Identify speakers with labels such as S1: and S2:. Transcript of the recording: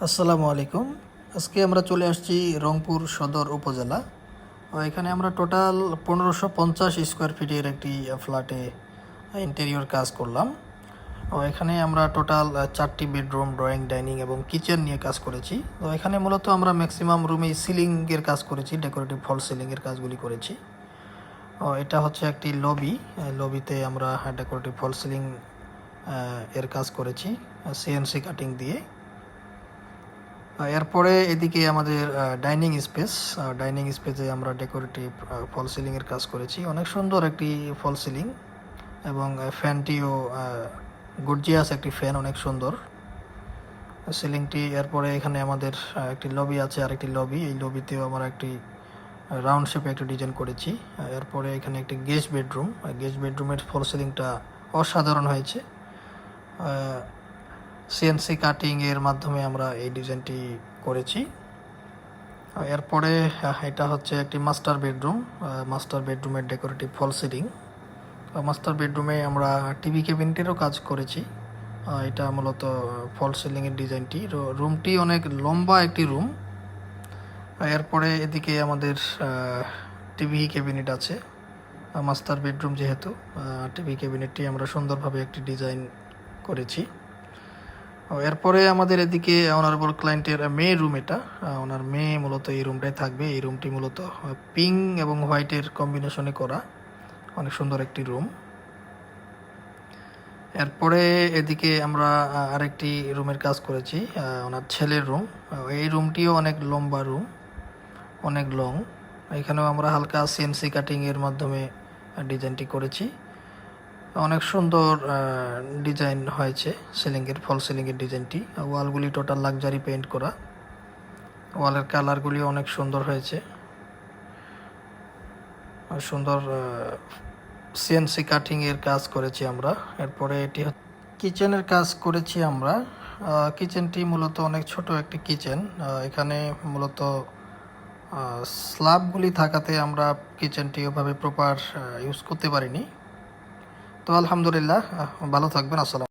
S1: আসসালামু আলাইকুম। আজকে আমরা চলে আসছি রংপুর সদর উপজেলা। এখানে আমরা টোটাল 1550 স্কোয়ার ফিটের একটি ফ্ল্যাটে ইন্টেরিয়র কাজ করলাম। এখানে আমরা টোটাল 4টি বেডরুম, ড্রয়িং, ডাইনিং এবং কিচেন নিয়ে কাজ করেছি। তো এখানে মূলত আমরা ম্যাক্সিমাম রুমেই সিলিংয়ের কাজ করেছি, ডেকোরেটিভ ফল সিলিংয়ের কাজগুলি করেছি। এটা হচ্ছে একটি লবি। লবিতে আমরা ডেকোরেটিভ ফল সিলিং এর কাজ করেছি সিএনসি কাটিং দিয়ে। এরপরে এদিকে আমাদের ডাইনিং স্পেসে আমরা ডেকোরেটিভ ফল সিলিংয়ের কাজ করেছি। অনেক সুন্দর একটি ফল সিলিং এবং ফ্যানটিও গর্জিয়াস একটি ফ্যান, অনেক সুন্দর সিলিংটি। এরপরে এখানে আমাদের একটি লবি আছে, আরেকটি লবি। এই লবিতেও আমরা একটি রাউন্ড শেপে একটি ডিজাইন করেছি। এরপরে এখানে একটি গেস্ট বেডরুমের ফল সিলিংটা অসাধারণ হয়েছে। সিএনসি কাটিংয়ের মাধ্যমে আমরা এই ডিজাইনটি করেছি। এরপরে এটা হচ্ছে একটি মাস্টার বেডরুমের ডেকোরেটিভ ফল সিলিং। মাস্টার বেডরুমে আমরা টিভি ক্যাবিনেটেরও কাজ করেছি। এটা মূলত ফল সিলিংয়ের ডিজাইনটি। রুমটি অনেক লম্বা একটি রুম। এরপরে এদিকে আমাদের টিভি ক্যাবিনেট আছে। মাস্টার বেডরুম যেহেতু, টিভি ক্যাবিনেটটি আমরা সুন্দরভাবে একটি ডিজাইন করেছি। এরপরে আমাদের এদিকে অনারেবল ক্লায়েন্টের মেয়ে রুম। এটা ওনার মেয়ে মূলত এই রুমটাই থাকবে। এই রুমটি মূলত পিঙ্ক এবং হোয়াইটের কম্বিনেশনে করা, অনেক সুন্দর একটি রুম। এরপরে এদিকে আমরা আরেকটি রুমের কাজ করেছি, ওনার ছেলের রুম। এই রুমটিও অনেক লম্বা রুম, অনেক লং। এখানেও আমরা হালকা সিএনসি কাটিংয়ের মাধ্যমে ডিজাইনটি করেছি। অনেক সুন্দর ডিজাইন হয়েছে ফল সিলিংয়ের ডিজাইনটি। ওয়ালগুলি টোটাল লাক্সারি পেইন্ট করা, ওয়ালের কালারগুলি অনেক সুন্দর হয়েছে। সুন্দর সিএনসি কাটিংয়ের কাজ করেছি আমরা। এরপরে এটি কিচেনের কাজ করেছি আমরা। কিচেনটি মূলত অনেক ছোট একটি কিচেন। এখানে মূলত স্ল্যাবগুলি থাকাতে আমরা কিচেনটি ওভাবে প্রপার ইউজ করতে পারিনি। তো আলহামদুলিল্লাহ, ভালো থাকবেন। আসসালাম।